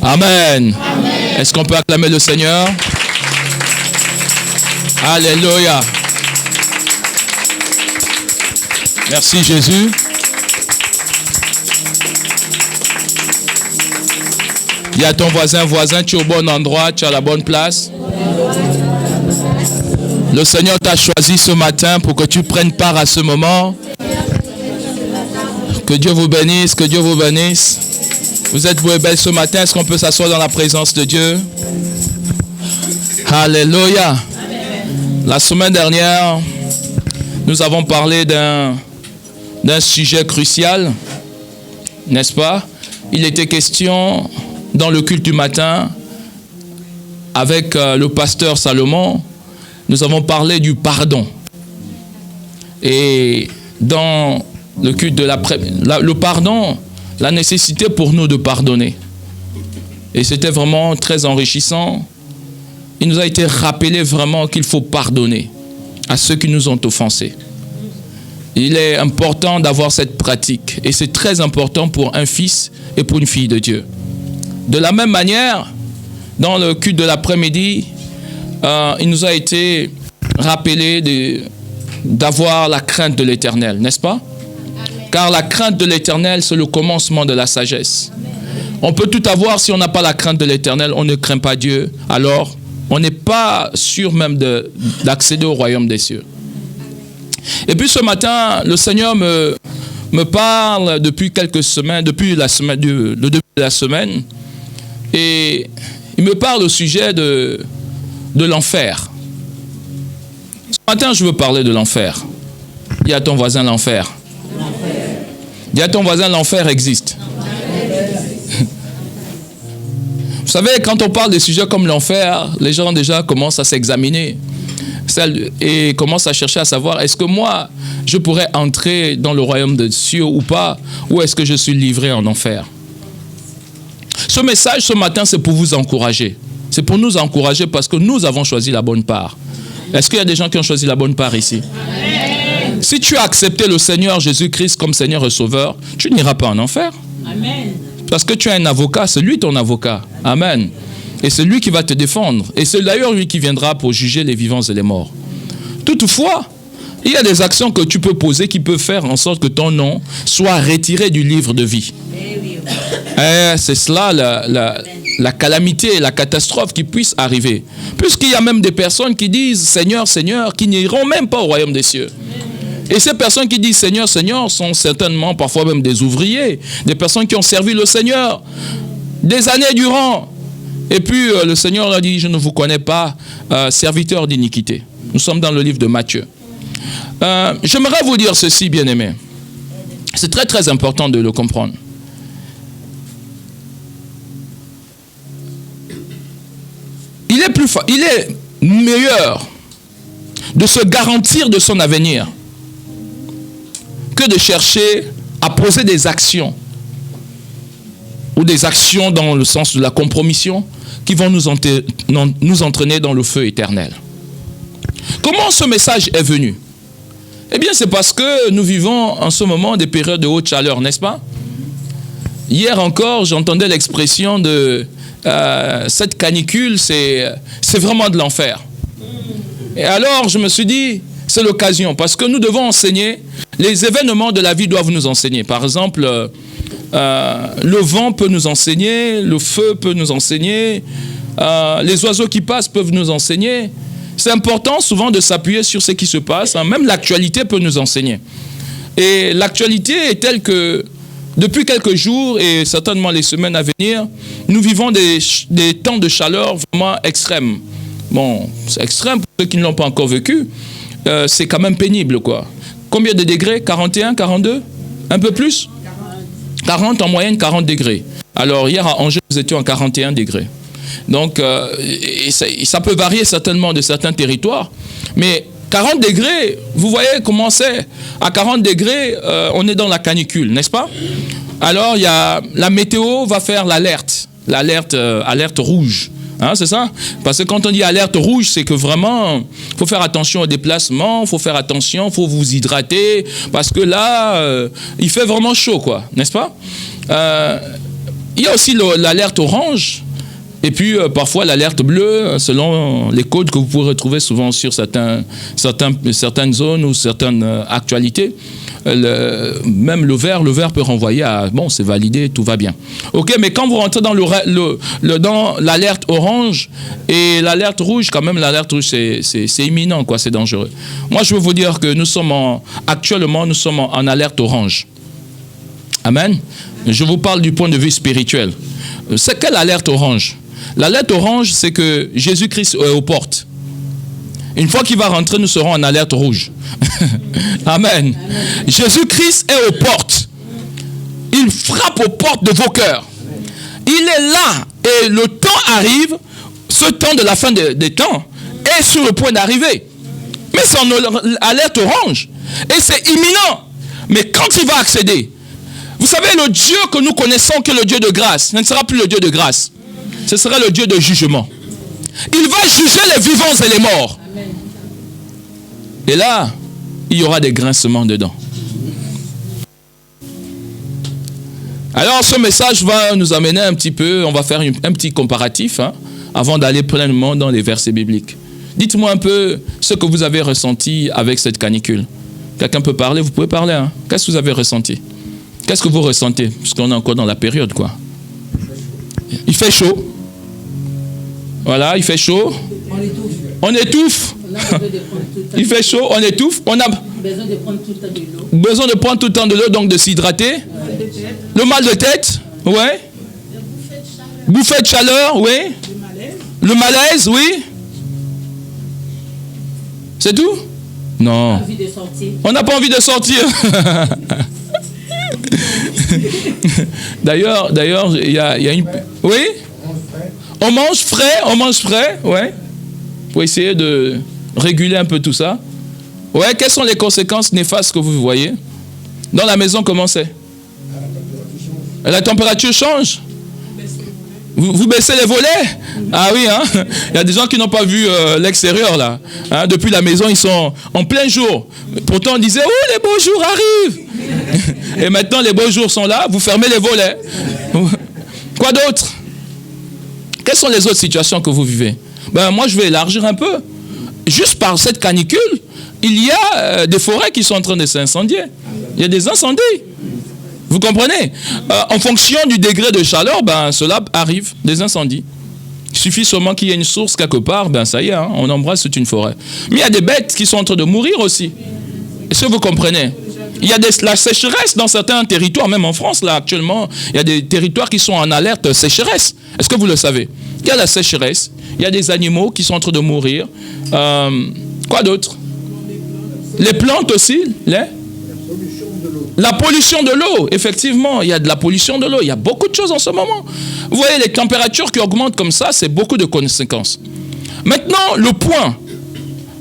Amen. Est-ce qu'on peut acclamer le Seigneur? Alléluia. Merci Jésus. Dis à ton voisin, tu es au bon endroit, tu es à la bonne place. Le Seigneur t'a choisi ce matin pour que tu prennes part à ce moment. Que Dieu vous bénisse, que Dieu vous bénisse. Vous êtes beaux et belles ce matin. Est-ce qu'on peut s'asseoir dans la présence de Dieu? Alléluia. La semaine dernière, nous avons parlé d'un sujet crucial, n'est-ce pas? Il était question dans le culte du matin avec le pasteur Salomon. Nous avons parlé du pardon. Et dans le culte de le pardon, la nécessité pour nous de pardonner. Et c'était vraiment très enrichissant. Il nous a été rappelé vraiment qu'il faut pardonner à ceux qui nous ont offensés. Il est important d'avoir cette pratique. Et c'est très important pour un fils et pour une fille de Dieu. De la même manière, dans le culte de l'après-midi, il nous a été rappelé d'avoir la crainte de l'Éternel, n'est-ce pas? Amen. Car la crainte de l'Éternel, c'est le commencement de la sagesse. Amen. On peut tout avoir si on n'a pas la crainte de l'Éternel, on ne craint pas Dieu, alors on n'est pas sûr même d'accéder au royaume des cieux. Et puis ce matin, le Seigneur me parle depuis quelques semaines, depuis le début de la semaine, et il me parle au sujet de l'enfer. Ce matin, je veux parler de l'enfer. Dis à ton voisin l'enfer. Dis à ton voisin l'enfer existe. Vous savez, quand on parle des sujets comme l'enfer, les gens déjà commencent à s'examiner et commencent à chercher à savoir est-ce que moi, je pourrais entrer dans le royaume des cieux ou pas, ou est-ce que je suis livré en enfer. Ce message ce matin, c'est pour vous encourager. C'est pour nous encourager parce que nous avons choisi la bonne part. Est-ce qu'il y a des gens qui ont choisi la bonne part ici? Amen. Si tu as accepté le Seigneur Jésus-Christ comme Seigneur et Sauveur, tu n'iras pas en enfer. Amen. Parce que tu as un avocat, c'est lui ton avocat. Amen. Et c'est lui qui va te défendre. Et c'est d'ailleurs lui qui viendra pour juger les vivants et les morts. Toutefois, il y a des actions que tu peux poser qui peuvent faire en sorte que ton nom soit retiré du livre de vie. C'est cela la calamité et la catastrophe qui puisse arriver. Puisqu'il y a même des personnes qui disent « Seigneur, Seigneur », qui n'iront même pas au royaume des cieux. Et ces personnes qui disent « Seigneur, Seigneur » sont certainement parfois même des ouvriers, des personnes qui ont servi le Seigneur des années durant. Et puis le Seigneur leur dit « Je ne vous connais pas, serviteurs d'iniquité ». Nous sommes dans le livre de Matthieu. J'aimerais vous dire ceci, bien-aimés. C'est très très important de le comprendre. Il est meilleur de se garantir de son avenir que de chercher à poser des actions ou des actions dans le sens de la compromission qui vont nous entraîner dans le feu éternel. Comment ce message est venu? Eh bien, c'est parce que nous vivons en ce moment des périodes de haute chaleur, n'est-ce pas? Hier encore, j'entendais l'expression de cette canicule, c'est vraiment de l'enfer. Et alors, je me suis dit, c'est l'occasion, parce que nous devons enseigner, les événements de la vie doivent nous enseigner. Par exemple, le vent peut nous enseigner, le feu peut nous enseigner, les oiseaux qui passent peuvent nous enseigner. C'est important souvent de s'appuyer sur ce qui se passe, hein. Même l'actualité peut nous enseigner. Et l'actualité est telle que depuis quelques jours et certainement les semaines à venir, nous vivons des temps de chaleur vraiment extrêmes. Bon, c'est extrême pour ceux qui ne l'ont pas encore vécu. C'est quand même pénible, quoi. Combien de degrés? 41, 42? Un peu plus? 40 en moyenne, 40 degrés. Alors hier à Angers, nous étions à 41 degrés. Donc, ça peut varier certainement de certains territoires. Mais 40 degrés, vous voyez comment c'est. À 40 degrés, on est dans la canicule, n'est-ce pas? Alors, la météo va faire l'alerte. Alerte rouge. Hein, c'est ça? Parce que quand on dit alerte rouge, c'est que vraiment, il faut faire attention aux déplacements, il faut faire attention, il faut vous hydrater. Parce que là, il fait vraiment chaud, quoi. N'est-ce pas? Il y a aussi l'alerte orange. Et puis, parfois, l'alerte bleue, selon les codes que vous pouvez retrouver souvent sur certaines zones ou certaines actualités. Même le vert peut renvoyer à, bon, c'est validé, tout va bien. OK, mais quand vous rentrez dans dans l'alerte orange et l'alerte rouge, quand même, l'alerte rouge, c'est imminent, quoi, c'est dangereux. Moi, je veux vous dire que actuellement, nous sommes en alerte orange. Amen. Je vous parle du point de vue spirituel. C'est quelle alerte orange? L'alerte orange, c'est que Jésus-Christ est aux portes. Une fois qu'il va rentrer, nous serons en alerte rouge. Amen. Jésus-Christ est aux portes. Il frappe aux portes de vos cœurs. Il est là et le temps arrive, ce temps de la fin des temps est sur le point d'arriver. Mais c'est en alerte orange. Et c'est imminent. Mais quand il va accéder, vous savez, le Dieu que nous connaissons, qui est le Dieu de grâce, ce ne sera plus le Dieu de grâce. Ce sera le Dieu de jugement. Il va juger les vivants et les morts. Amen. Et là, il y aura des grincements dedans. Alors, ce message va nous amener un petit peu, on va faire un petit comparatif, avant d'aller pleinement dans les versets bibliques. Dites-moi un peu ce que vous avez ressenti avec cette canicule. Quelqu'un peut parler? Vous pouvez parler. Qu'est-ce que vous avez ressenti? Qu'est-ce que vous ressentez? Parce qu'on est encore dans la période, quoi. Il fait chaud. Voilà, il fait chaud. On étouffe. Il fait chaud, on étouffe. On a besoin de prendre tout le temps de l'eau. Besoin de prendre tout le temps de l'eau, donc de s'hydrater. Le mal de tête, ouais. Bouffée de chaleur, oui. Le malaise, oui. C'est tout? Non. On n'a pas envie de sortir. D'ailleurs, il y a une... Oui? On mange frais, ouais. Pour essayer de réguler un peu tout ça. Ouais, quelles sont les conséquences néfastes que vous voyez? Dans la maison, comment c'est? La température change? Vous baissez les volets? Ah oui, il y a des gens qui n'ont pas vu l'extérieur, là. Depuis la maison, ils sont en plein jour. Pourtant, on disait, oh, les beaux jours arrivent. Et maintenant, les beaux jours sont là, vous fermez les volets. Quoi d'autre? Quelles sont les autres situations que vous vivez? Moi, je vais élargir un peu. Juste par cette canicule, il y a des forêts qui sont en train de s'incendier. Il y a des incendies. Vous comprenez? En fonction du degré de chaleur, cela arrive, des incendies. Il suffit seulement qu'il y ait une source quelque part, ça y est, on embrasse toute une forêt. Mais il y a des bêtes qui sont en train de mourir aussi. Est-ce que vous comprenez? Il y a la sécheresse dans certains territoires, même en France, là, actuellement. Il y a des territoires qui sont en alerte sécheresse. Est-ce que vous le savez? Il y a la sécheresse, il y a des animaux qui sont en train de mourir. Quoi d'autre? Les plantes aussi, la pollution de l'eau, effectivement, il y a de la pollution de l'eau. Il y a beaucoup de choses en ce moment. Vous voyez, les températures qui augmentent comme ça, c'est beaucoup de conséquences. Maintenant, le point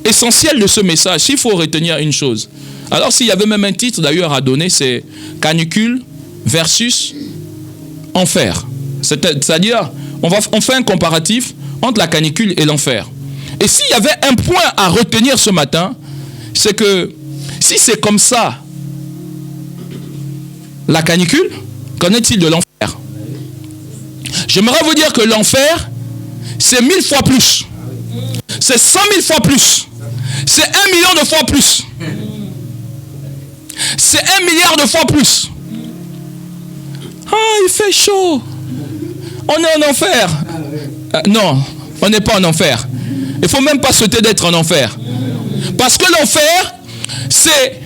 essentiel de ce message, s'il faut retenir une chose. Alors, s'il y avait même un titre d'ailleurs à donner, c'est canicule versus enfer. C'est-à-dire, on fait un comparatif entre la canicule et l'enfer. Et s'il y avait un point à retenir ce matin, c'est que si c'est comme ça, la canicule, qu'en est-il de l'enfer? J'aimerais vous dire que l'enfer, c'est 1000 fois plus. C'est 100 000 fois plus. C'est 1 million de fois plus. C'est 1 milliard de fois plus. Ah, il fait chaud. On est en enfer. Non, on n'est pas en enfer. Il ne faut même pas souhaiter d'être en enfer. Parce que l'enfer, c'est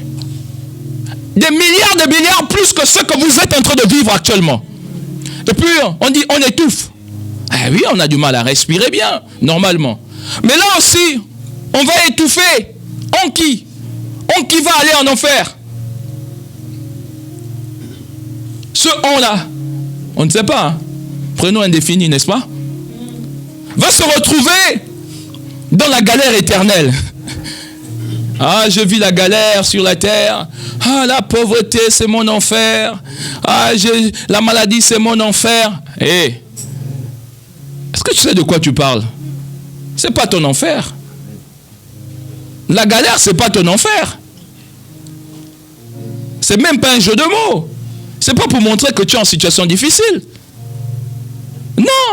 des milliards de milliards plus que ce que vous êtes en train de vivre actuellement. Et puis, on dit, on étouffe. Ah oui, on a du mal à respirer bien, normalement. Mais là aussi, on va étouffer. On qui va aller en enfer? Ce on-là, on ne sait pas. Prenons indéfini, n'est-ce pas? Va se retrouver dans la galère éternelle. Ah, je vis la galère sur la terre. Ah, la pauvreté, c'est mon enfer. Ah, la maladie, c'est mon enfer. Hé, est-ce que tu sais de quoi tu parles? C'est pas ton enfer. La galère, c'est pas ton enfer. C'est même pas un jeu de mots. C'est pas pour montrer que tu es en situation difficile.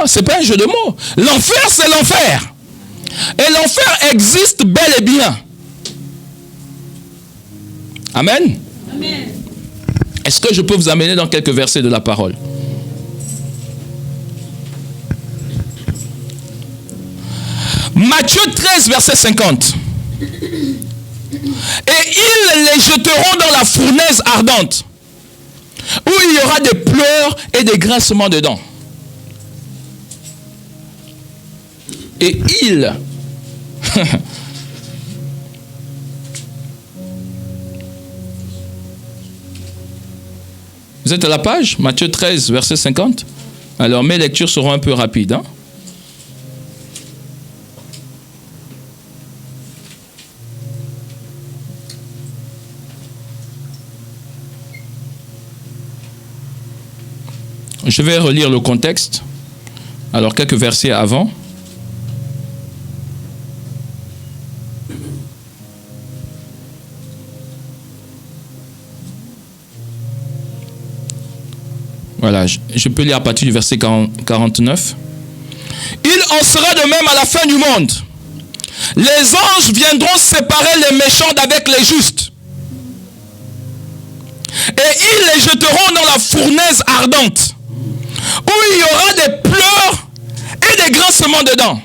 c'est pas un jeu de mots. L'enfer, c'est l'enfer. Et l'enfer existe bel et bien. Amen. Amen. Est-ce que je peux vous amener dans quelques versets de la parole? Matthieu 13, verset 50. Et ils les jeteront dans la fournaise ardente, où il y aura des pleurs et des grincements de dents. Et ils... Vous êtes à la page? Matthieu 13, verset 50. Alors mes lectures seront un peu rapides. Hein? Je vais relire le contexte. Alors, quelques versets avant. Voilà, je peux lire à partir du verset 49. Il en sera de même à la fin du monde. Les anges viendront séparer les méchants d'avec les justes. Et ils les jeteront dans la fournaise ardente, où il y aura des pleurs et des grincements de dents.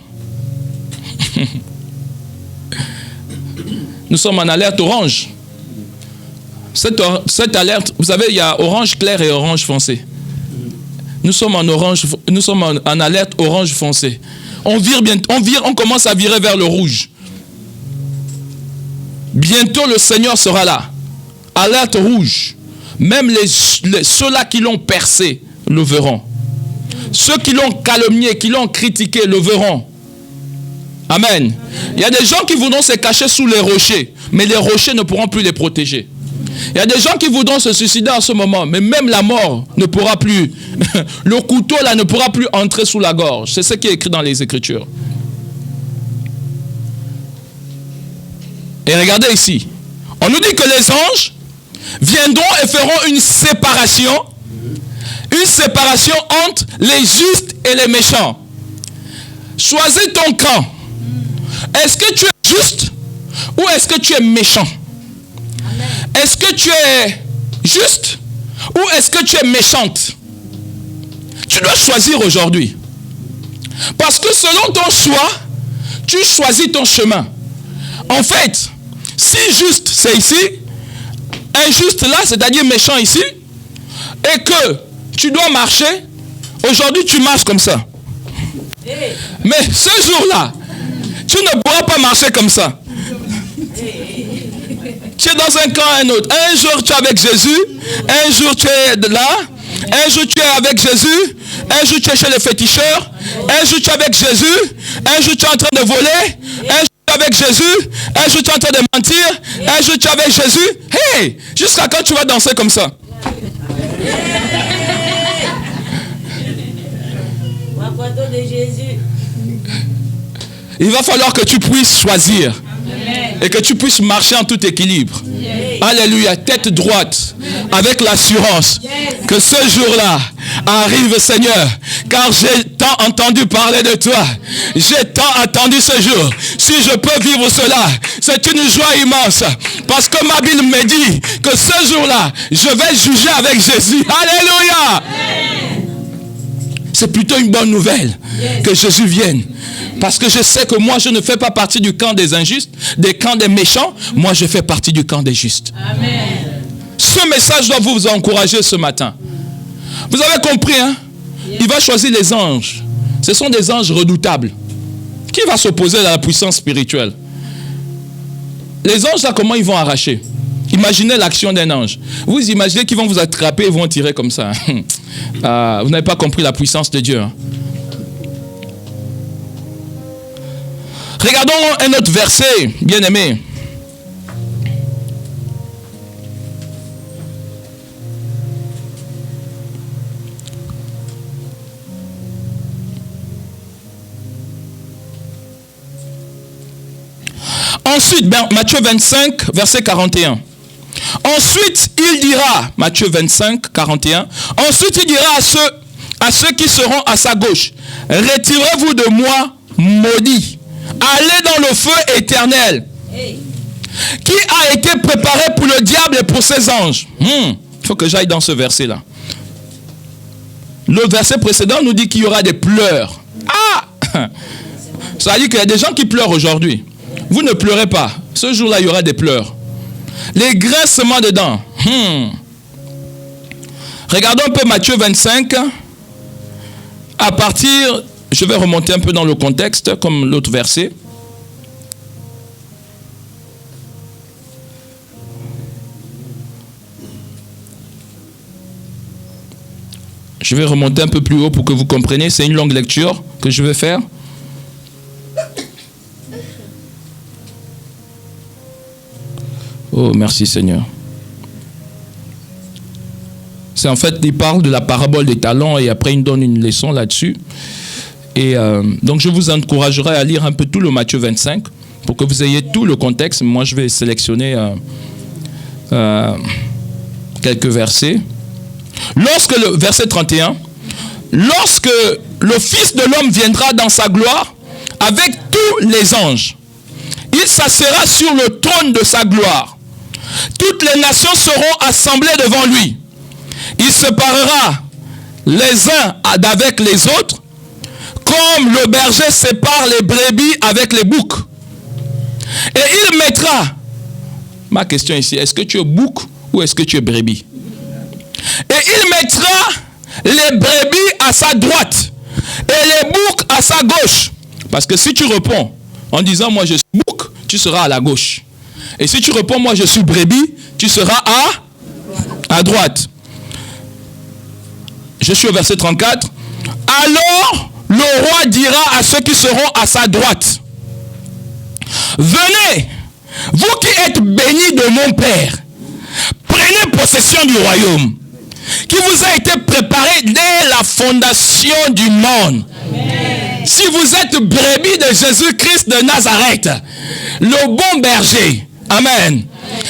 Nous sommes en alerte orange. Cette alerte, vous savez, il y a orange clair et orange foncé. Nous sommes en alerte orange foncé. On commence à virer vers le rouge. Bientôt le Seigneur sera là. Alerte rouge. Même ceux-là qui l'ont percé le verront. Ceux qui l'ont calomnié, qui l'ont critiqué, le verront. Amen. Il y a des gens qui voudront se cacher sous les rochers, mais les rochers ne pourront plus les protéger. Il y a des gens qui voudront se suicider en ce moment, mais même la mort ne pourra plus, le couteau là ne pourra plus entrer sous la gorge. C'est ce qui est écrit dans les Écritures. Et regardez ici, on nous dit que les anges viendront et feront une séparation entre les justes et les méchants. Choisis ton camp. Est-ce que tu es juste ou est-ce que tu es méchant? Est-ce que tu es juste ou est-ce que tu es méchante? Tu dois choisir aujourd'hui. Parce que selon ton choix, tu choisis ton chemin. En fait, si juste c'est ici, injuste là, c'est-à-dire méchant ici, et que tu dois marcher, aujourd'hui tu marches comme ça. Mais ce jour-là, tu ne pourras pas marcher comme ça. Tu es dans un camp un autre. Un jour tu es avec Jésus, un jour tu es là, un jour tu es avec Jésus, un jour tu es chez les féticheurs, un jour tu es avec Jésus, un jour tu es en train de voler, un jour tu es avec Jésus, un jour tu es en train de mentir, un jour tu es avec Jésus. Hey, jusqu'à quand tu vas danser comme ça? Il va falloir que tu puisses choisir. Et que tu puisses marcher en tout équilibre. Alléluia, tête droite, avec l'assurance que ce jour-là arrive, Seigneur, car j'ai tant entendu parler de toi, j'ai tant attendu ce jour. Si je peux vivre cela, c'est une joie immense, parce que ma Bible me dit que ce jour-là, je vais juger avec Jésus. Alléluia. C'est plutôt une bonne nouvelle que Jésus vienne. Parce que je sais que moi, je ne fais pas partie du camp des injustes, des camps des méchants. Moi, je fais partie du camp des justes. Amen. Ce message doit vous encourager ce matin. Vous avez compris, hein? Il va choisir les anges. Ce sont des anges redoutables. Qui va s'opposer à la puissance spirituelle? Les anges, là, comment ils vont arracher? Imaginez l'action d'un ange. Vous imaginez qu'ils vont vous attraper et vont tirer comme ça. Vous n'avez pas compris la puissance de Dieu. Hein? Regardons un autre verset, bien aimé. Ensuite, Matthieu 25, verset 41. Ensuite, il dira, Matthieu 25, 41, ensuite il dira à ceux qui seront à sa gauche, retirez-vous de moi, maudits. Allez dans le feu éternel, qui a été préparé pour le diable et pour ses anges. Il faut que j'aille dans ce verset-là. Le verset précédent nous dit qu'il y aura des pleurs. Ah! Ça veut dire qu'il y a des gens qui pleurent aujourd'hui. Vous ne pleurez pas. Ce jour-là, il y aura des pleurs. Les grincements de dents. Regardons un peu Matthieu 25. À partir, je vais remonter un peu dans le contexte, comme l'autre verset. Je vais remonter un peu plus haut pour que vous compreniez. C'est une longue lecture que je vais faire. Oh, merci Seigneur. C'est en fait, il parle de la parabole des talents et après il donne une leçon là-dessus. Et donc je vous encouragerai à lire un peu tout le Matthieu 25 pour que vous ayez tout le contexte. Moi je vais sélectionner quelques versets. Lorsque le verset 31, lorsque le Fils de l'homme viendra dans sa gloire avec tous les anges, il s'assiera sur le trône de sa gloire. Toutes les nations seront assemblées devant lui. Il séparera les uns d'avec les autres, comme le berger sépare les brebis avec les boucs. Et il mettra, ma question ici, est-ce que tu es bouc ou est-ce que tu es brebis? Et il mettra les brebis à sa droite et les boucs à sa gauche. Parce que si tu réponds en disant moi je suis bouc, tu seras à la gauche. Et si tu réponds moi je suis brebis, tu seras à droite. Je suis au verset 34. Alors le roi dira à ceux qui seront à sa droite, venez, vous qui êtes bénis de mon Père, prenez possession du royaume qui vous a été préparé dès la fondation du monde. Amen. Si vous êtes brebis de Jésus-Christ de Nazareth, le bon berger. Amen.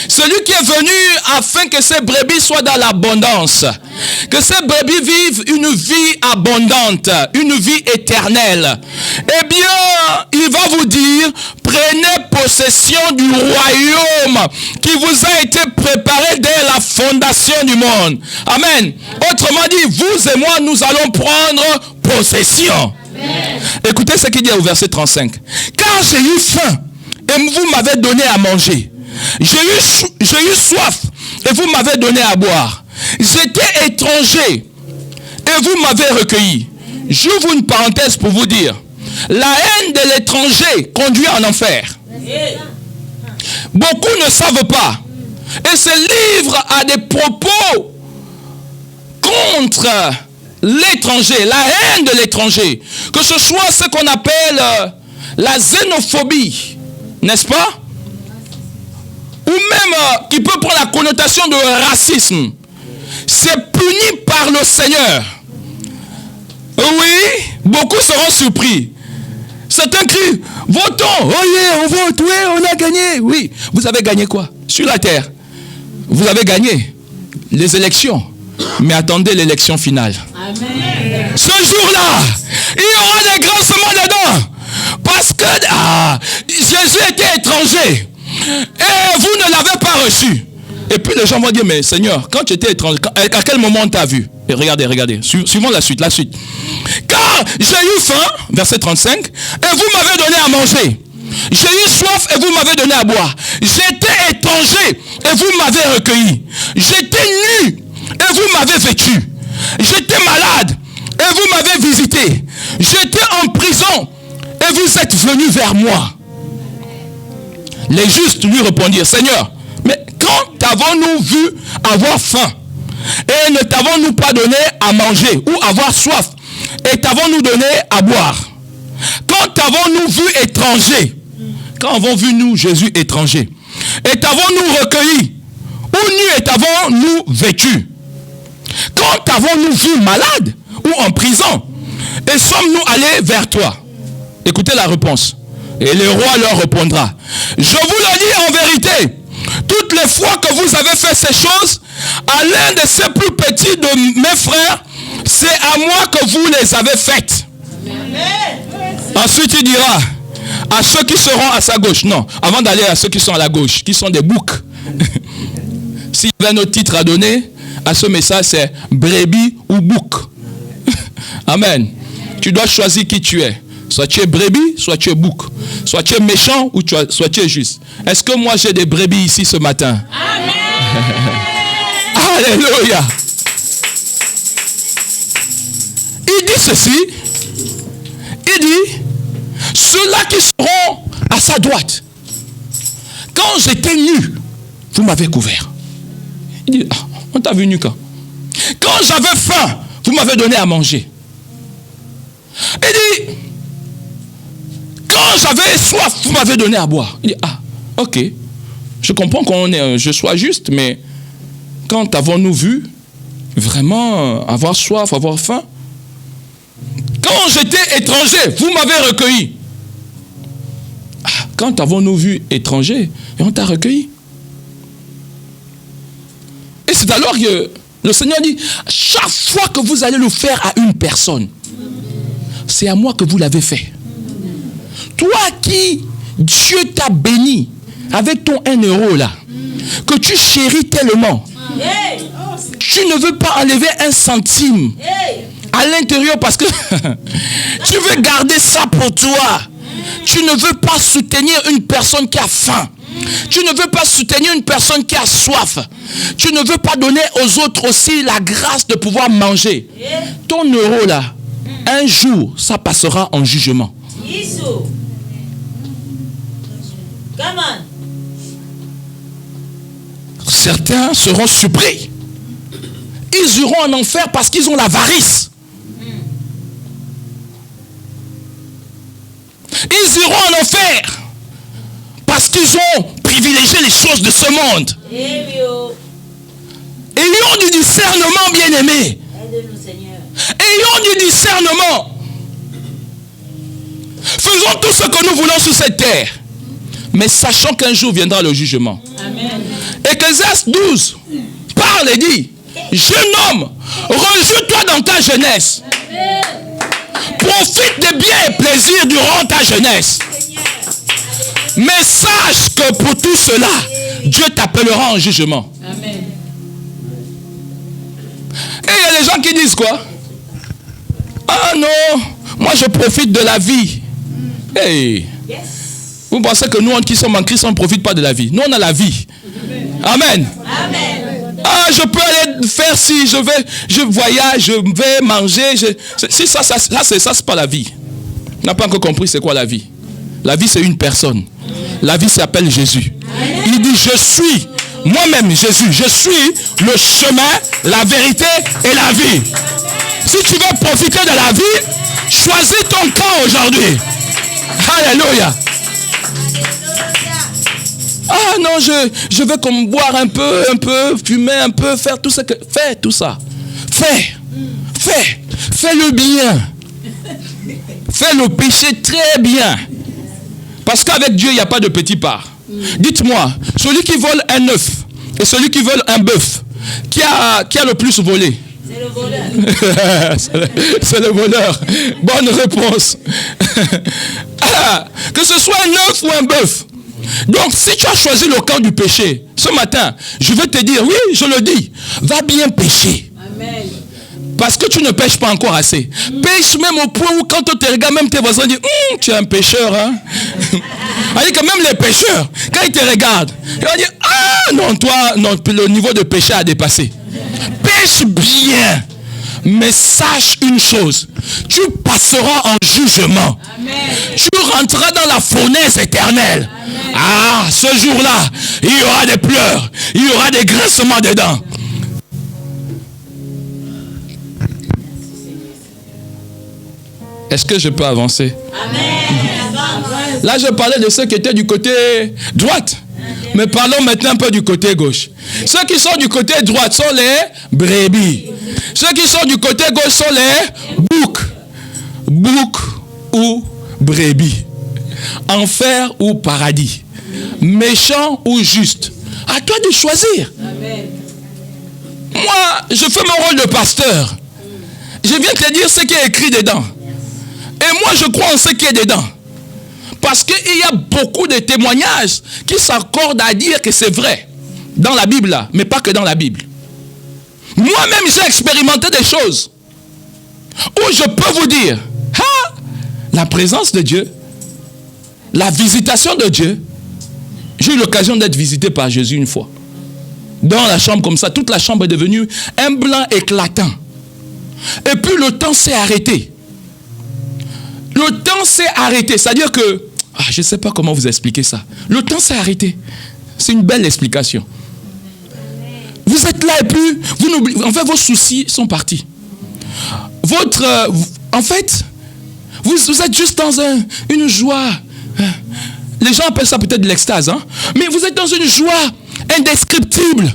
Celui qui est venu afin que ces brebis soient dans l'abondance, que ces brebis vivent une vie abondante, une vie éternelle. Eh bien, il va vous dire, prenez possession du royaume qui vous a été préparé dès la fondation du monde. Amen. Autrement dit, vous et moi, nous allons prendre possession. Amen. Écoutez ce qu'il dit au verset 35. Car j'ai eu faim et vous m'avez donné à manger. J'ai eu soif et vous m'avez donné à boire. J'étais étranger et vous m'avez recueilli. J'ouvre une parenthèse pour vous dire, la haine de l'étranger conduit en enfer. Beaucoup ne savent pas et se livrent à des propos contre l'étranger, la haine de l'étranger, que ce soit ce qu'on appelle la xénophobie, n'est-ce pas? Ou même qui peut prendre la connotation de racisme. C'est puni par le Seigneur. Oui, beaucoup seront surpris. Certains crient, votons, oh yeah, on vote, oui, on a gagné. Oui, vous avez gagné quoi? Sur la terre, vous avez gagné les élections. Mais attendez l'élection finale. Amen. Ce jour-là, il y aura des grincements dedans. Parce que Jésus était étranger. Et vous ne l'avez pas reçu. Et puis les gens vont dire, mais Seigneur, quand tu étais étranger, à quel moment on t'a vu? Et regardez, suivons la suite. Car j'ai eu faim, verset 35, et vous m'avez donné à manger. J'ai eu soif et vous m'avez donné à boire. J'étais étranger et vous m'avez recueilli. J'étais nu et vous m'avez vêtu. J'étais malade et vous m'avez visité. J'étais en prison et vous êtes venus vers moi. Les justes lui répondirent, Seigneur, mais quand t'avons-nous vu avoir faim et ne t'avons-nous pas donné à manger ou avoir soif et t'avons-nous donné à boire? Quand t'avons-nous vu étranger, quand avons vu nous Jésus étranger, et t'avons-nous recueilli ou nu et t'avons-nous vêtu? Quand t'avons-nous vu malade ou en prison et sommes-nous allés vers toi? Écoutez la réponse. Et le roi leur répondra, je vous le dis en vérité, toutes les fois que vous avez fait ces choses à l'un de ces plus petits de mes frères, c'est c'est à moi que vous les avez faites. Ensuite, il dira à ceux qui seront à sa gauche. Non, avant d'aller à ceux qui sont à la gauche, qui sont des boucs. S'il y avait un autre titre à donner à ce message, c'est brebis ou bouc. Amen. Tu dois choisir qui tu es. Soit tu es brebis, soit tu es bouc. Soit tu es méchant, ou soit tu es juste. Est-ce que moi j'ai des brebis ici ce matin? Amen. Alléluia. Il dit ceci. Il dit, ceux-là qui seront à sa droite, quand j'étais nu, vous m'avez couvert. Il dit, on t'a vu nu quand? Quand j'avais faim, vous m'avez donné à manger. Il dit, quand j'avais soif, vous m'avez donné à boire. Il dit, ok, je comprends je sois juste, mais quand avons-nous vu vraiment avoir soif, avoir faim? Quand j'étais étranger, vous m'avez recueilli. Quand avons-nous vu étranger et on t'a recueilli? Et c'est alors que le Seigneur dit, chaque fois que vous allez le faire à une personne, c'est à moi que vous l'avez fait. Toi qui, Dieu t'a béni avec ton 1 euro là, que tu chéris tellement, tu ne veux pas enlever 1 centime à l'intérieur parce que tu veux garder ça pour toi. Tu ne veux pas soutenir une personne qui a faim. Tu ne veux pas soutenir une personne qui a soif. Tu ne veux pas donner aux autres aussi la grâce de pouvoir manger. Ton euro là, un jour, ça passera en jugement. Certains seront surpris. Ils iront en enfer parce qu'ils ont l'avarice. Ils iront en enfer parce qu'ils ont privilégié les choses de ce monde. Ayons du discernement, bien-aimés. Ayons du discernement. Faisons tout ce que nous voulons sur cette terre, mais sachant qu'un jour viendra le jugement. Ecclésiaste 12 parle et dit, jeune homme, rejouis-toi dans ta jeunesse. Profite des biens et plaisirs durant ta jeunesse. Mais sache que pour tout cela, Dieu t'appellera en jugement. Amen. Et il y a des gens qui disent quoi? Ah non, moi je profite de la vie. Hey. Vous pensez que nous qui sommes en Christ, on ne profite pas de la vie? Nous on a la vie. Amen. Amen. Ah, je peux aller faire si je voyage, je vais manger. Si ça c'est pas la vie. On n'a pas encore compris c'est quoi la vie. La vie c'est une personne. La vie s'appelle Jésus. Il dit je suis moi-même Jésus. Je suis le chemin, la vérité et la vie. Si tu veux profiter de la vie, choisis ton camp aujourd'hui. Alléluia. Ah non, je veux comme boire un peu, fumer un peu, faire tout ça. Fais tout ça. Fais le bien. Fais le péché très bien. Parce qu'avec Dieu, il n'y a pas de petit part. Dites-moi, celui qui vole un œuf et celui qui vole un bœuf, qui a le plus volé? C'est le voleur. C'est le voleur. Bonne réponse. Que ce soit un œuf ou un bœuf. Donc, si tu as choisi le camp du péché, ce matin, je veux te dire, oui, je le dis, va bien pécher. Amen. Parce que tu ne pêches pas encore assez. Pêche même au point où quand on te regarde, même tes voisins disent, tu es un pêcheur, hein. C'est-à-dire que même les pêcheurs, quand ils te regardent, ils vont dire, ah non, toi, non, le niveau de péché a dépassé. Pêche bien. Mais sache une chose, tu passeras en jugement. Amen. Tu rentreras dans la fournaise éternelle. Amen. Ah, ce jour-là, il y aura des pleurs, il y aura des grincements de dents. Est-ce que je peux avancer? Amen. Là, je parlais de ceux qui étaient du côté droite. Mais parlons maintenant un peu du côté gauche. Ceux qui sont du côté droit sont les brebis. Ceux qui sont du côté gauche sont les boucs. Bouc ou brebis. Enfer ou paradis. Méchant ou juste. À toi de choisir. Amen. Moi, je fais mon rôle de pasteur. Je viens de te dire ce qui est écrit dedans. Et moi, je crois en ce qui est dedans. Parce qu'il y a beaucoup de témoignages qui s'accordent à dire que c'est vrai. Dans la Bible, là, mais pas que dans la Bible. Moi-même, j'ai expérimenté des choses où je peux vous dire, la présence de Dieu, la visitation de Dieu. J'ai eu l'occasion d'être visité par Jésus une fois. Dans la chambre comme ça, toute la chambre est devenue un blanc éclatant. Et puis le temps s'est arrêté. Le temps s'est arrêté. C'est-à-dire que, je ne sais pas comment vous expliquer ça. Le temps s'est arrêté. C'est une belle explication. Vous êtes là et puis, vous n'oubliez, en fait, vos soucis sont partis. En fait, vous êtes juste dans une joie. Les gens appellent ça peut-être de l'extase, hein? Mais vous êtes dans une joie indescriptible.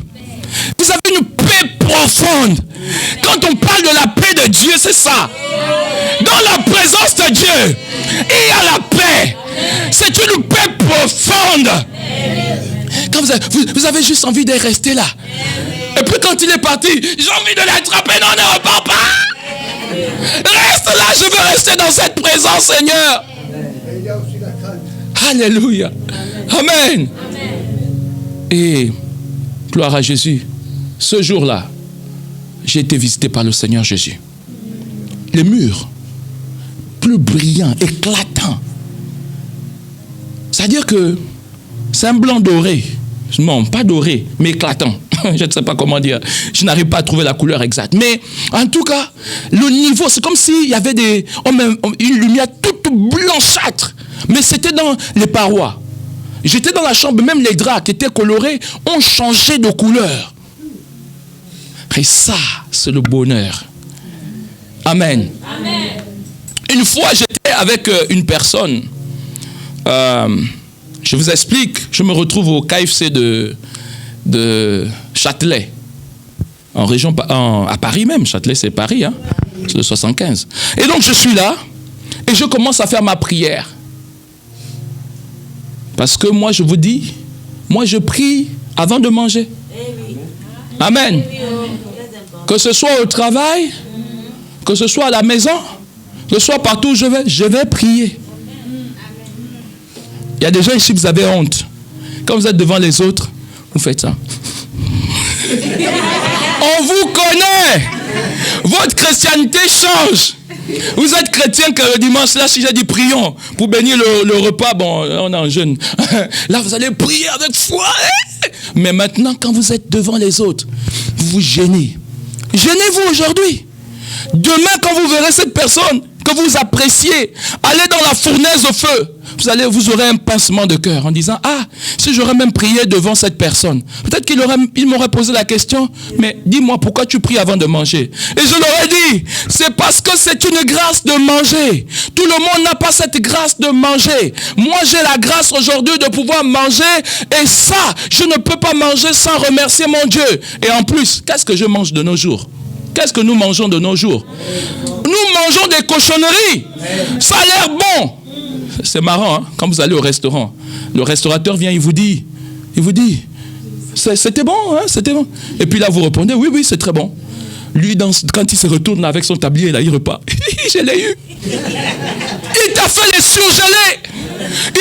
Vous avez une paix profonde. Quand on parle de la paix de Dieu, c'est ça. Dans la présence de Dieu, il y a la paix. C'est une paix profonde. Quand vous avez juste envie de rester là. Et puis quand il est parti, j'ai envie de l'attraper. Non, ne repars pas. Reste là, je veux rester dans cette présence, Seigneur. Alléluia. Amen. Et gloire à Jésus. Ce jour-là, j'ai été visité par le Seigneur Jésus. Les murs, plus brillants, éclatants. C'est-à-dire que c'est un blanc doré. Non, pas doré, mais éclatant. Je ne sais pas comment dire. Je n'arrive pas à trouver la couleur exacte. Mais en tout cas, le niveau, c'est comme s'il y avait une lumière toute blanchâtre. Mais c'était dans les parois. J'étais dans la chambre, même les draps qui étaient colorés ont changé de couleur. Et ça, c'est le bonheur. Amen. Amen. Une fois, j'étais avec une personne. Je vous explique. Je me retrouve au KFC de Châtelet. En région, à Paris même. Châtelet, c'est Paris. Hein? C'est le 75. Et donc, je suis là. Et je commence à faire ma prière. Parce que moi, je vous dis, moi, je prie avant de manger. Amen. Que ce soit au travail, que ce soit à la maison, que ce soit partout où je vais prier. Il y a des gens ici, vous avez honte. Quand vous êtes devant les autres, vous faites ça. On vous connaît. Votre chrétienté change. Vous êtes chrétien que le dimanche, là, si j'ai dit prions pour bénir le repas, bon, on est en jeûne. Là, vous allez prier avec foi. Mais maintenant, quand vous êtes devant les autres, vous vous gênez. Gênez-vous aujourd'hui. Demain, quand vous verrez cette personne que vous appréciez, allez dans la fournaise au feu. Vous aurez un pincement de cœur en disant, si j'aurais même prié devant cette personne, peut-être qu'il m'aurait posé la question, mais dis-moi pourquoi tu pries avant de manger. Et je leur ai dit, c'est parce que c'est une grâce de manger. Tout le monde n'a pas cette grâce de manger. Moi, j'ai la grâce aujourd'hui de pouvoir manger, et ça, je ne peux pas manger sans remercier mon Dieu. Et en plus, qu'est-ce que je mange de nos jours? Qu'est-ce que nous mangeons de nos jours? Nous mangeons des cochonneries. Ça a l'air bon. C'est marrant, hein? Quand vous allez au restaurant, le restaurateur vient, il vous dit, c'était bon, hein? C'était bon. Et puis là, vous répondez, oui, c'est très bon. Lui, quand il se retourne là, avec son tablier, là, il repart. Je l'ai eu. Il t'a fait les surgelés.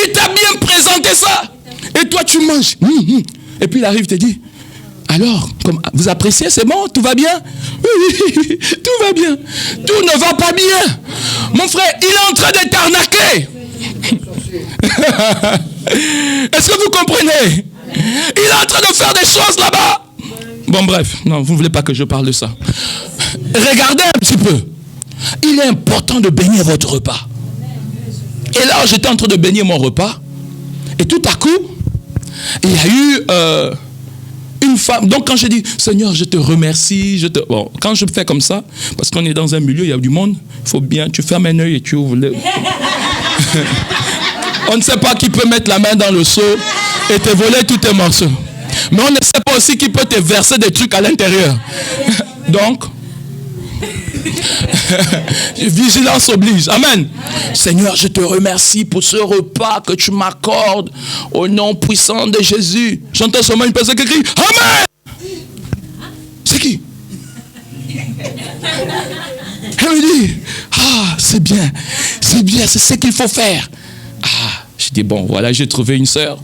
Il t'a bien présenté ça. Et toi, tu manges. Et puis il arrive, il te dit, alors, vous appréciez, c'est bon, tout va bien? Oui, tout va bien. Tout ne va pas bien. Mon frère, il est en train de t'arnaquer. Est-ce que vous comprenez? Il est en train de faire des choses là-bas. Bon, bref, non, vous ne voulez pas que je parle de ça. Regardez un petit peu. Il est important de bénir votre repas. Et là, j'étais en train de bénir mon repas. Et tout à coup, il y a eu une femme. Donc, quand je dis, Seigneur, je te remercie. Bon, quand je fais comme ça, parce qu'on est dans un milieu, il y a du monde, il faut bien, tu fermes un œil et tu ouvres le... On ne sait pas qui peut mettre la main dans le seau et te voler tous tes morceaux. Mais on ne sait pas aussi qui peut te verser des trucs à l'intérieur. Donc, vigilance oblige. Amen. Seigneur, je te remercie pour ce repas que tu m'accordes au nom puissant de Jésus. J'entends seulement une personne qui crie Amen. C'est qui? Elle me dit, c'est bien, c'est ce qu'il faut faire. Je dis, bon, voilà, j'ai trouvé une sœur.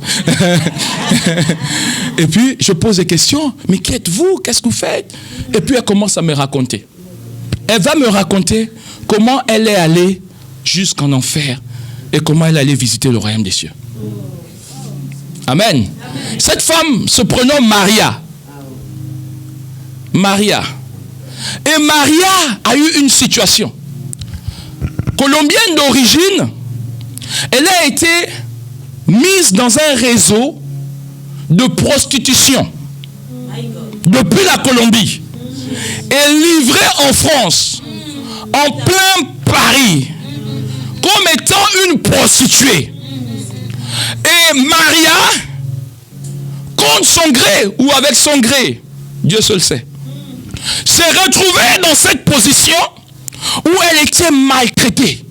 Et puis, je pose des questions. Mais qui êtes-vous? Qu'est-ce que vous faites? Et puis, elle commence à me raconter. Elle va me raconter comment elle est allée jusqu'en enfer et comment elle allait visiter le royaume des cieux. Amen. Cette femme se prénomme Maria. Maria. Et Maria a eu une situation. Colombienne d'origine, elle a été mise dans un réseau de prostitution depuis la Colombie et livrée en France, en plein Paris, comme étant une prostituée. Et Maria, contre son gré ou avec son gré, Dieu seul sait, s'est retrouvée dans cette position où elle était maltraitée,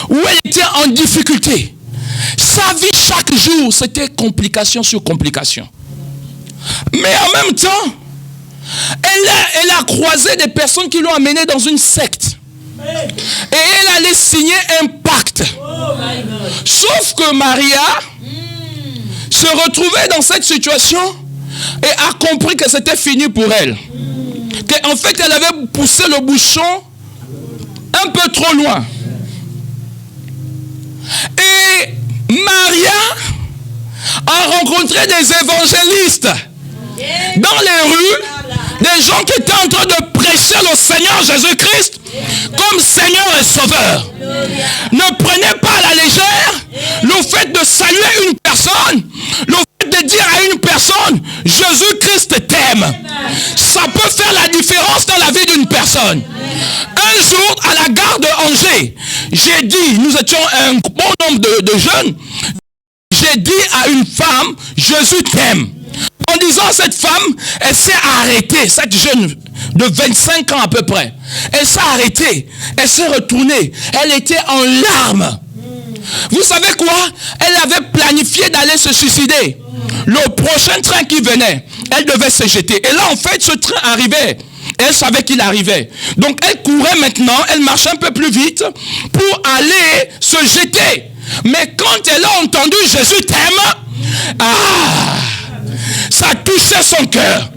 où elle était en difficulté. Sa vie chaque jour, c'était complication sur complication. Mais en même temps, elle a croisé des personnes qui l'ont amenée dans une secte. Et elle allait signer un pacte. Sauf que Maria se retrouvait dans cette situation et a compris que c'était fini pour elle. Qu'en fait, elle avait poussé le bouchon un peu trop loin. Et Maria a rencontré des évangélistes dans les rues, des gens qui étaient en train de prêcher le Seigneur Jésus-Christ comme Seigneur et Sauveur. Ne prenez pas à la légère le fait de saluer une personne, le fait de dire à une personne, Jésus-Christ t'aime. Ça peut faire la différence dans la vie d'une personne. Un jour, à la gare de Angers, j'ai dit, nous étions un bon nombre de jeunes, j'ai dit à une femme, Jésus t'aime. En disant à cette femme, elle s'est arrêtée, cette jeune de 25 ans à peu près. Elle s'est arrêtée, elle s'est retournée, elle était en larmes. Vous savez quoi? Elle avait planifié d'aller se suicider. Le prochain train qui venait, elle devait se jeter. Et là, en fait, ce train arrivait. Elle savait qu'il arrivait. Donc, elle courait maintenant, elle marchait un peu plus vite pour aller se jeter. Mais quand elle a entendu « Jésus t'aime », ça a touché son cœur.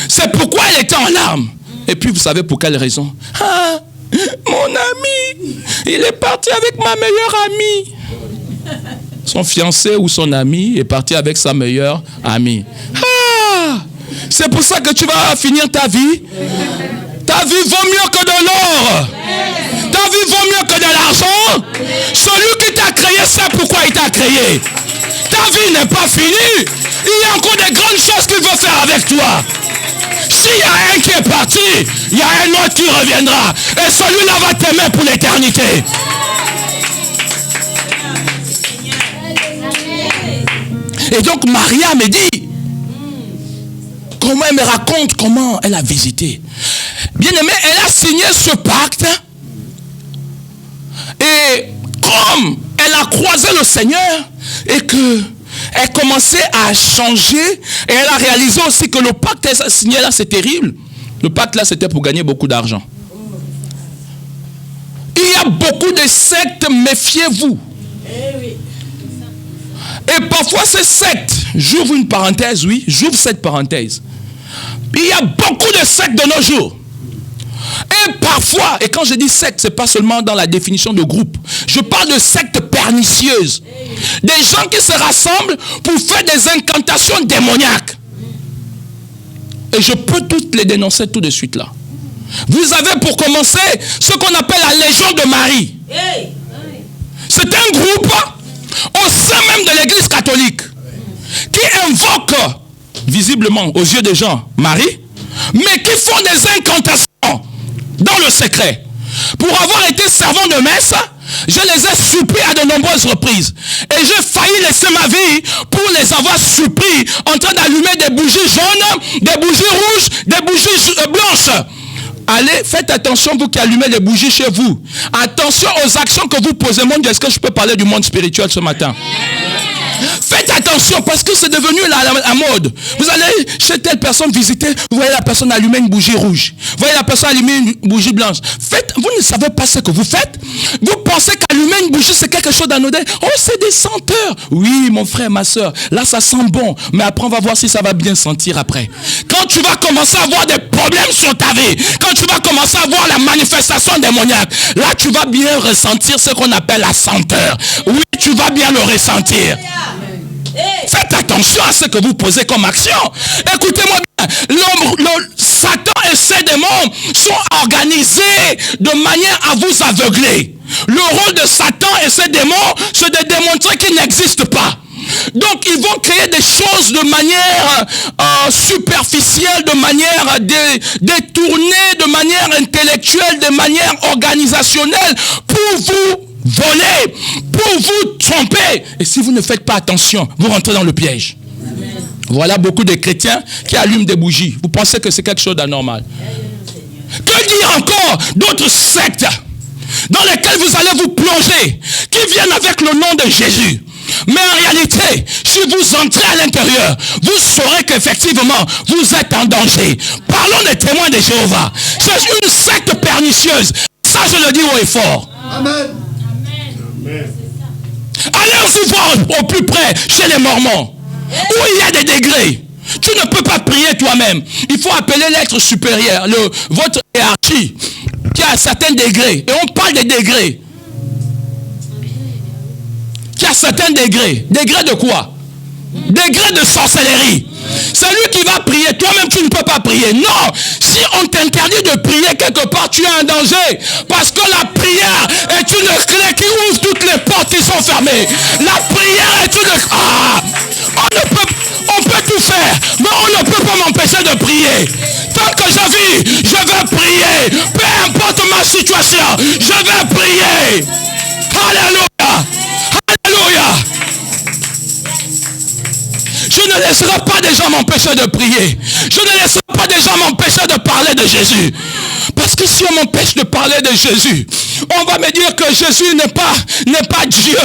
C'est pourquoi elle était en larmes. Et puis, vous savez pour quelle raison? Mon ami, il est parti avec ma meilleure amie. Son fiancé ou son ami est parti avec sa meilleure amie. C'est pour ça que tu vas finir ta vie. Ta vie vaut mieux que de l'or. Ta vie vaut mieux que de l'argent. Celui qui t'a créé sait pourquoi il t'a créé. Ta vie n'est pas finie. Il y a encore des grandes choses qu'il veut faire avec toi. S'il y a un qui est parti, il y a un autre qui reviendra. Et celui-là va t'aimer pour l'éternité. Et donc Maria me dit, comment elle me raconte comment elle a visité. Bien aimé, elle a signé ce pacte. Et comme elle a croisé le Seigneur et que elle commençait à changer, et elle a réalisé aussi que le pacte qu'elle a signé là, c'est terrible. Le pacte là, c'était pour gagner beaucoup d'argent. Il y a beaucoup de sectes, méfiez-vous. Et parfois ces sectes, j'ouvre une parenthèse, oui, j'ouvre cette parenthèse. Il y a beaucoup de sectes de nos jours. Et parfois, et quand je dis secte, ce n'est pas seulement dans la définition de groupe. Je parle de sectes pernicieuses. Des gens qui se rassemblent pour faire des incantations démoniaques. Et je peux toutes les dénoncer tout de suite là. Vous avez pour commencer ce qu'on appelle la Légion de Marie. C'est un groupe au sein même de l'église catholique qui invoque visiblement aux yeux des gens Marie, mais qui font des incantations dans le secret. Pour avoir été servant de messe, je les ai suppris à de nombreuses reprises. Et j'ai failli laisser ma vie pour les avoir suppris en train d'allumer des bougies jaunes, des bougies rouges, des bougies blanches. Allez, faites attention, vous qui allumez les bougies chez vous. Attention aux actions que vous posez. Mon Dieu, est-ce que je peux parler du monde spirituel ce matin? Faites attention parce que c'est devenu la mode. Vous allez chez telle personne visiter, vous voyez la personne allumer une bougie rouge. Vous voyez la personne allumer une bougie blanche. Vous ne savez pas ce que vous faites. Vous pensez qu'allumer une bougie, c'est quelque chose d'anodin. Oh, c'est des senteurs. Oui, mon frère, ma soeur, là, ça sent bon. Mais après, on va voir si ça va bien sentir après. Quand tu vas commencer à avoir des problèmes sur ta vie, quand tu vas commencer à voir la manifestation démoniaque, là, tu vas bien ressentir ce qu'on appelle la senteur. Oui, tu vas bien le ressentir. Faites attention à ce que vous posez comme action. Écoutez-moi bien. Satan et ses démons sont organisés de manière à vous aveugler. Le rôle de Satan et ses démons, c'est de démontrer qu'ils n'existent pas. Donc ils vont créer des choses de manière superficielle, de manière détournée, de manière intellectuelle, de manière organisationnelle pour vous voler, pour vous tromper. Et si vous ne faites pas attention, vous rentrez dans le piège. Amen. Voilà beaucoup de chrétiens qui allument des bougies. Vous pensez que c'est quelque chose d'anormal. Que dire encore d'autres sectes dans lesquelles vous allez vous plonger, qui viennent avec le nom de Jésus. Mais en réalité, si vous entrez à l'intérieur, vous saurez qu'effectivement, vous êtes en danger. Parlons des témoins de Jéhovah. C'est une secte pernicieuse. Ça, je le dis haut et fort. Amen. Allez aussi voir au plus près chez les Mormons, où il y a des degrés. Tu ne peux pas prier toi-même. Il faut appeler l'être supérieur, votre hiérarchie, qui a un certain degré. Et on parle des degrés. Qui a certains degrés. Degrés de quoi? Degrés de sorcellerie. C'est lui qui va prier. Toi-même, tu ne peux pas prier. Non. Si on t'interdit de prier quelque part, tu es en danger. Parce que la prière est une clé qui ouvre toutes les portes qui sont fermées. La prière est une... on peut tout faire, mais on ne peut pas m'empêcher de prier. Tant que je vis, je vais prier. Peu importe ma situation, je vais prier. Alléluia. Alléluia. Je ne laisserai pas des gens m'empêcher de prier. Je ne laisserai pas des gens m'empêcher de parler de Jésus. Parce que si on m'empêche de parler de Jésus, on va me dire que Jésus n'est pas Dieu.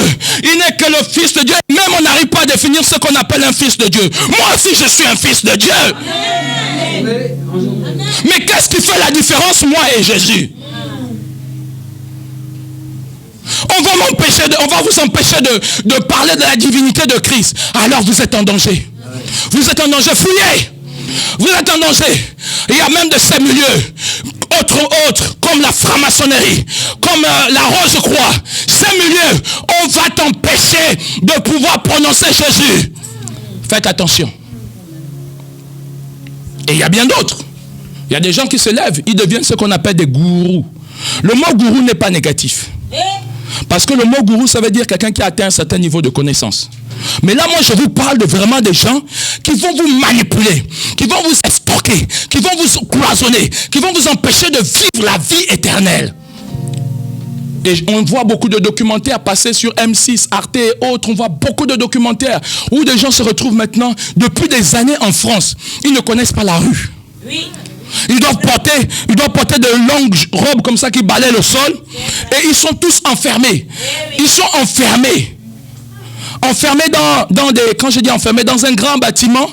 Il n'est que le Fils de Dieu. Même on n'arrive pas à définir ce qu'on appelle un Fils de Dieu. Moi aussi, je suis un Fils de Dieu. Amen. Mais qu'est-ce qui fait la différence, moi et Jésus? On va vous empêcher de parler de la divinité de Christ. Alors vous êtes en danger. Vous êtes en danger. Fuyez. Vous êtes en danger. Il y a même de ces milieux, autres, comme la franc-maçonnerie, comme la Rose-Croix. Ces milieux, on va t'empêcher de pouvoir prononcer Jésus. Faites attention. Et il y a bien d'autres. Il y a des gens qui se lèvent, ils deviennent ce qu'on appelle des gourous. Le mot gourou n'est pas négatif. Parce que le mot gourou, ça veut dire quelqu'un qui a atteint un certain niveau de connaissance. Mais là, moi, je vous parle de vraiment des gens qui vont vous manipuler, qui vont vous escroquer, qui vont vous cloisonner, qui vont vous empêcher de vivre la vie éternelle. Et on voit beaucoup de documentaires passer sur M6, Arte et autres. On voit beaucoup de documentaires où des gens se retrouvent maintenant, depuis des années en France. Ils ne connaissent pas la rue. Oui. Ils doivent porter de longues robes comme ça qui balaient le sol. Et ils sont tous enfermés. Ils sont enfermés. Enfermés dans des... Quand je dis enfermés, dans un grand bâtiment.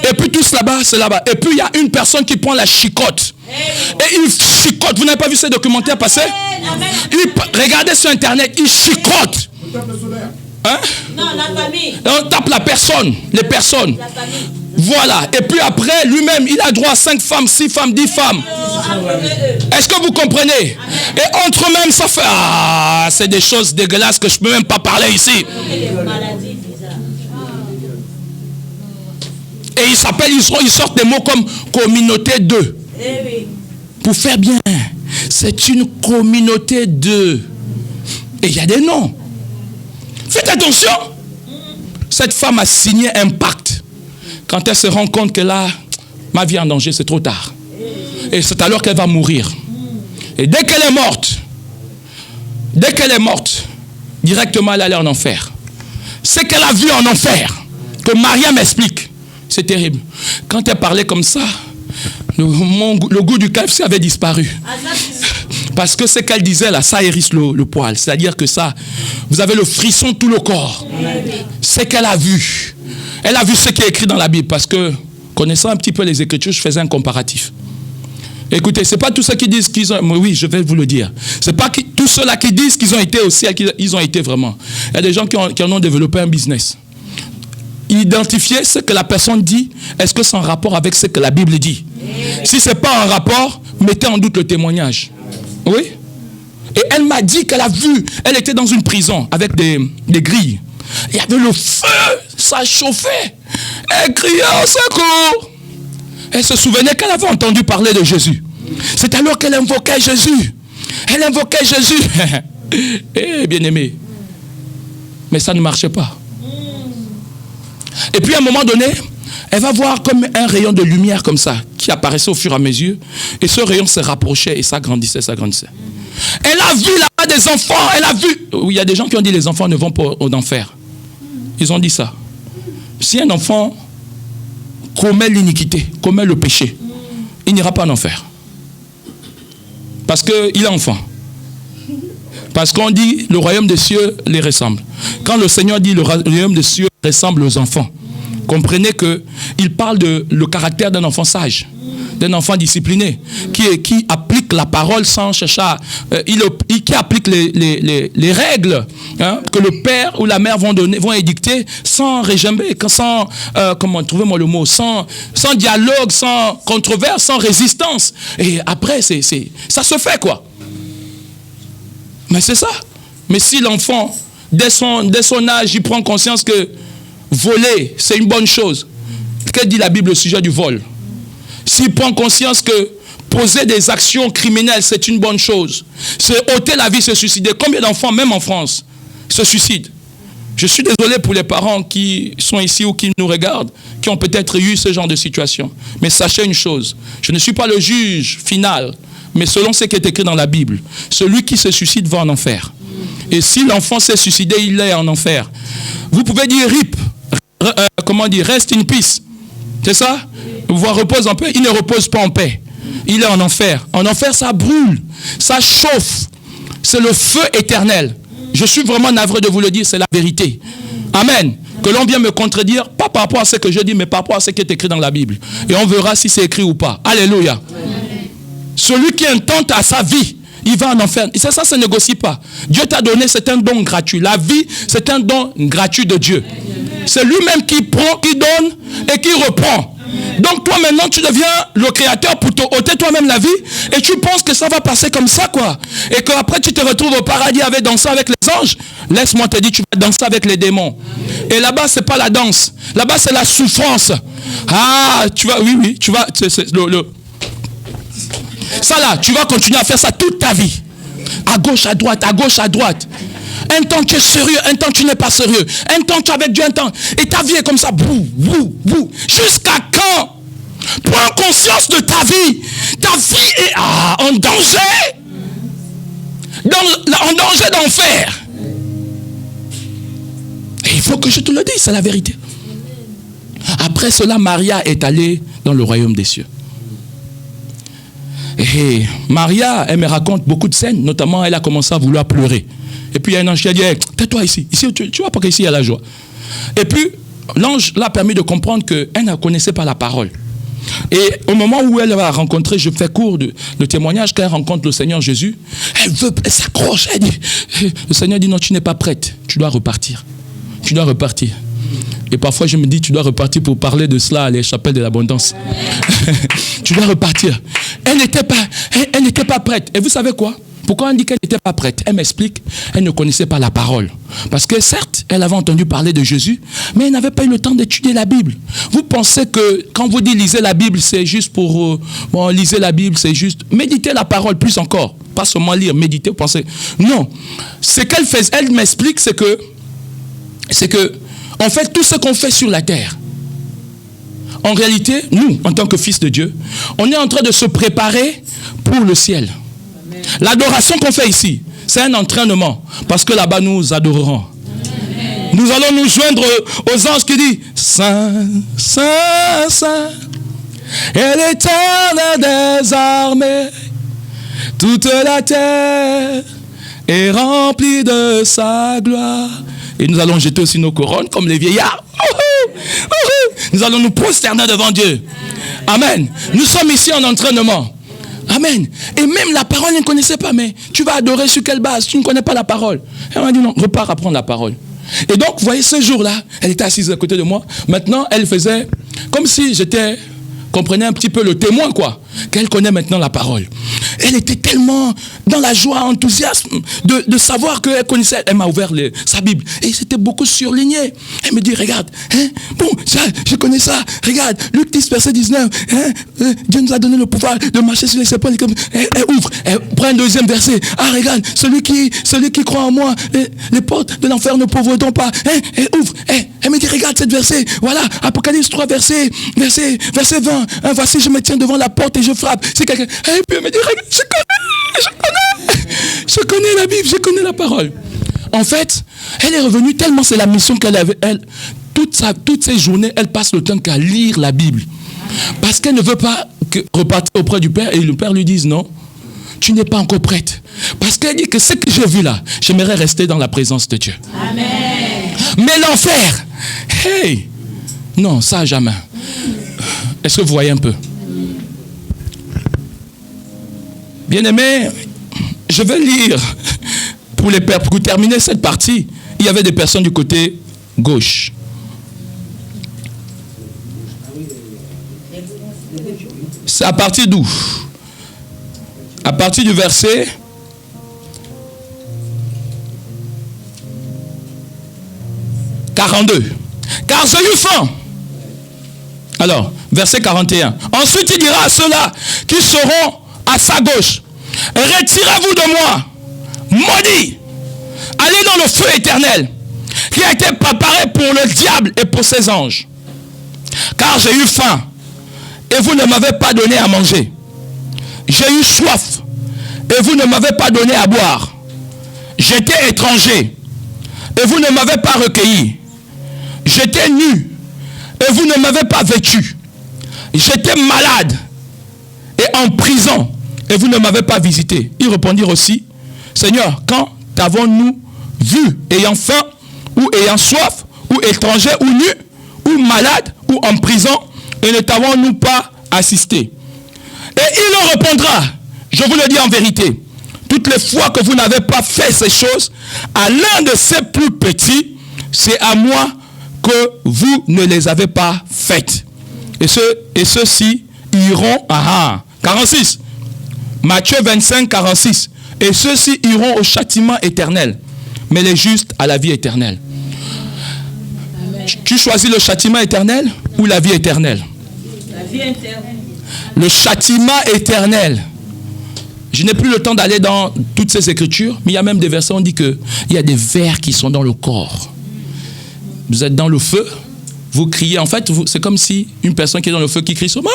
Et puis tous là-bas, c'est là-bas. Et puis il y a une personne qui prend la chicote. Et il chicote. Vous n'avez pas vu ces documentaires passer? Regardez sur Internet. Il chicote. Hein? Non, la famille. On tape la personne. Les personnes. Voilà. Et puis après, lui-même, il a droit à 5 femmes, 6 femmes, 10 femmes. Est-ce que vous comprenez? Et entre eux-mêmes, ça fait... Ah, c'est des choses dégueulasses que je ne peux même pas parler ici. Et ils sortent des mots comme communauté 2. Pour faire bien. C'est une communauté 2. Et il y a des noms. Faites attention. Cette femme a signé un pacte. Quand elle se rend compte que là, ma vie est en danger, c'est trop tard. Et c'est alors qu'elle va mourir. Et dès qu'elle est morte, directement elle allait en enfer. Ce qu'elle a vu en enfer, que Maria m'explique, c'est terrible. Quand elle parlait comme ça, le goût du KFC avait disparu. Parce que ce qu'elle disait là, ça hérisse le poil. C'est-à-dire que ça, vous avez le frisson de tout le corps. C'est qu'elle a vu. Elle a vu ce qui est écrit dans la Bible. Parce que, connaissant un petit peu les Écritures, je faisais un comparatif. Écoutez, c'est pas tous ceux qui disent qu'ils ont... Oui, je vais vous le dire. C'est pas tous ceux-là qui disent qu'ils ont été aussi, qu'ils ont été vraiment. Il y a des gens qui en ont développé un business. Identifier ce que la personne dit, est-ce que c'est en rapport avec ce que la Bible dit? Si ce n'est pas en rapport, mettez en doute le témoignage. Oui. Et elle m'a dit qu'elle a vu, elle était dans une prison avec des grilles. Il y avait le feu, ça chauffait. Elle criait au secours. Elle se souvenait qu'elle avait entendu parler de Jésus. C'est alors qu'elle invoquait Jésus. Elle invoquait Jésus. Eh, bien-aimé. Mais ça ne marchait pas. Et puis à un moment donné, elle va voir comme un rayon de lumière comme ça, qui apparaissait au fur et à mesure. Et ce rayon se rapprochait et s'agrandissait, s'agrandissait. Elle a vu là-bas des enfants, elle a vu... Il y a des gens qui ont dit les enfants ne vont pas en enfer. Ils ont dit ça. Si un enfant commet l'iniquité, commet le péché, il n'ira pas en enfer. Parce qu'il est enfant. Parce qu'on dit le royaume des cieux les ressemble. Quand le Seigneur dit le royaume des cieux ressemble aux enfants, comprenez qu'il parle de le caractère d'un enfant sage, d'un enfant discipliné, qui applique la parole sans chercher à... qui applique les règles que le père ou la mère vont édicter sans régimber, sans... comment trouvez-moi le mot, sans dialogue, sans controverse, sans résistance. Et après, ça se fait quoi. Mais c'est ça. Mais si l'enfant, dès son âge, il prend conscience que voler, c'est une bonne chose. Que dit la Bible au sujet du vol? S'il prend conscience que poser des actions criminelles, c'est une bonne chose. Se ôter la vie, se suicider. Combien d'enfants, même en France, se suicident? Je suis désolé pour les parents qui sont ici ou qui nous regardent, qui ont peut-être eu ce genre de situation. Mais sachez une chose, je ne suis pas le juge final, mais selon ce qui est écrit dans la Bible, celui qui se suicide va en enfer. Et si l'enfant s'est suicidé, il est en enfer. Vous pouvez dire RIP, comment dire, rest in peace. C'est ça? Voir repose en paix. Il ne repose pas en paix. Il est en enfer. En enfer, ça brûle, ça chauffe. C'est le feu éternel. Je suis vraiment navré de vous le dire, c'est la vérité. Amen. Que l'on vienne me contredire, pas par rapport à ce que je dis, mais par rapport à ce qui est écrit dans la Bible. Et on verra si c'est écrit ou pas. Alléluia. Amen. Celui qui intente à sa vie, il va en enfer. Et ça ne se négocie pas. Dieu t'a donné, c'est un don gratuit. La vie, c'est un don gratuit de Dieu. C'est lui-même qui prend, qui donne et qui reprend. Donc toi maintenant, tu deviens le créateur pour te ôter toi-même la vie et tu penses que ça va passer comme ça quoi. Et qu'après tu te retrouves au paradis avec danser avec les anges. Laisse-moi te dire, tu vas danser avec les démons. Et là-bas, c'est pas la danse. Là-bas, c'est la souffrance. Ah, tu vas, oui, tu vas, ça là, tu vas continuer à faire ça toute ta vie. À gauche, à droite, à gauche, à droite. Un temps tu es sérieux, un temps tu n'es pas sérieux. Un temps tu es avec Dieu, un temps. Et ta vie est comme ça. Bou, bou, bou. Jusqu'à quand? Prends conscience de ta vie. Ta vie est en danger. En danger d'enfer. Et il faut que je te le dise, c'est la vérité. Après cela, Maria est allée dans le royaume des cieux. Et Maria, elle me raconte beaucoup de scènes, notamment elle a commencé à vouloir pleurer. Et puis il y a un ange qui a dit, hey, tais-toi ici, tu vois pas qu'ici il y a la joie. Et puis l'ange l'a permis de comprendre qu'elle ne connaissait pas la parole. Et au moment où elle va rencontrer, je fais court de témoignage, quand elle rencontre le Seigneur Jésus, elle s'accroche, elle dit, le Seigneur dit non, tu n'es pas prête, tu dois repartir. Tu dois repartir. Et parfois je me dis, tu dois repartir pour parler de cela à les chapelles de l'abondance. Tu dois repartir. Elle n'était pas prête. Et vous savez quoi? Pourquoi on dit qu'elle n'était pas prête? Elle m'explique, elle ne connaissait pas la parole. Parce que certes, elle avait entendu parler de Jésus, mais elle n'avait pas eu le temps d'étudier la Bible. Vous pensez que quand vous dites lisez la Bible, c'est juste pour... lisez la Bible, c'est juste... Méditez la parole plus encore. Pas seulement lire, méditer, penser. Non. Ce qu'elle fait, elle m'explique, c'est que en fait, tout ce qu'on fait sur la terre, en réalité, nous, en tant que fils de Dieu, on est en train de se préparer pour le ciel. L'adoration qu'on fait ici, c'est un entraînement. Parce que là-bas, nous adorerons. Amen. Nous allons nous joindre aux anges qui disent Saint, Saint, Saint, et l'Éternel des armées. toute la terre est remplie de sa gloire. Et nous allons jeter aussi nos couronnes comme les vieillards. Nous allons nous prosterner devant Dieu. Amen. Nous sommes ici en entraînement. Amen. Et même la parole, elle ne connaissait pas. Mais tu vas adorer sur quelle base? Tu ne connais pas la parole. Elle m'a dit non, repars apprendre la parole. Et donc, vous voyez, ce jour-là, elle était assise à côté de moi. Maintenant, elle faisait comme si j'étais, comprenez un petit peu le témoin, quoi. Qu'elle connaît maintenant la parole. Elle était tellement dans la joie, enthousiasme de savoir qu'elle connaissait. Elle m'a ouvert sa Bible. Et c'était beaucoup surligné. Elle me dit, regarde, bon, je connais ça. Regarde, Luc 10, verset 19. Dieu nous a donné le pouvoir de marcher sur les serpents. Elle ouvre, elle prend un deuxième verset. Ah, regarde, celui qui croit en moi, les portes de l'enfer ne pourront pas. Elle ouvre, elle me dit, regarde cette verset. Voilà, Apocalypse 3, verset 20. Voici, je me tiens devant la porte et je frappe. C'est quelqu'un. Et puis elle me dit, regarde, je connais la Bible, je connais la parole. En fait, elle est revenue tellement, c'est la mission qu'elle avait. Toutes ses journées, elle passe le temps qu'à lire la Bible. Parce qu'elle ne veut pas repartir auprès du Père et le Père lui dise non, tu n'es pas encore prête. Parce qu'elle dit que ce que j'ai vu là, j'aimerais rester dans la présence de Dieu. Amen. Mais l'enfer, hey, non, ça jamais. Est-ce que vous voyez un peu? Bien-aimés, je vais lire pour terminer cette partie. Il y avait des personnes du côté gauche. C'est à partir d'où? À partir du verset 42. Car j'ai eu faim. Alors, verset 41. Ensuite, il dira à ceux-là qui seront à sa gauche, retirez-vous de moi, maudits, allez dans le feu éternel qui a été préparé pour le diable et pour ses anges. Car j'ai eu faim et vous ne m'avez pas donné à manger. J'ai eu soif et vous ne m'avez pas donné à boire. J'étais étranger et vous ne m'avez pas recueilli. J'étais nu et vous ne m'avez pas vêtu. J'étais malade et en prison et vous ne m'avez pas visité. Ils répondirent aussi, Seigneur, quand t'avons-nous vu ayant faim ou ayant soif ou étranger ou nu ou malade ou en prison et ne t'avons-nous pas assisté? Et il leur répondra, je vous le dis en vérité, toutes les fois que vous n'avez pas fait ces choses à l'un de ces plus petits, c'est à moi que vous ne les avez pas faites. Et ceux-ci iront, 46, Matthieu 25, 46, et ceux-ci iront au châtiment éternel, mais les justes à la vie éternelle. Tu choisis le châtiment éternel ou la vie éternelle? La vie éternelle. Le châtiment éternel. Je n'ai plus le temps d'aller dans toutes ces écritures, mais il y a même des versets où on dit qu'il y a des vers qui sont dans le corps. Vous êtes dans le feu, vous criez. En fait, c'est comme si une personne qui est dans le feu qui crie sur moi,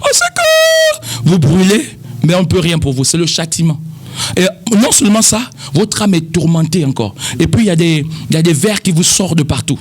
au secours! Vous brûlez, mais on ne peut rien pour vous. C'est le châtiment. Et non seulement ça, votre âme est tourmentée encore. Et puis il y a des vers qui vous sortent de partout.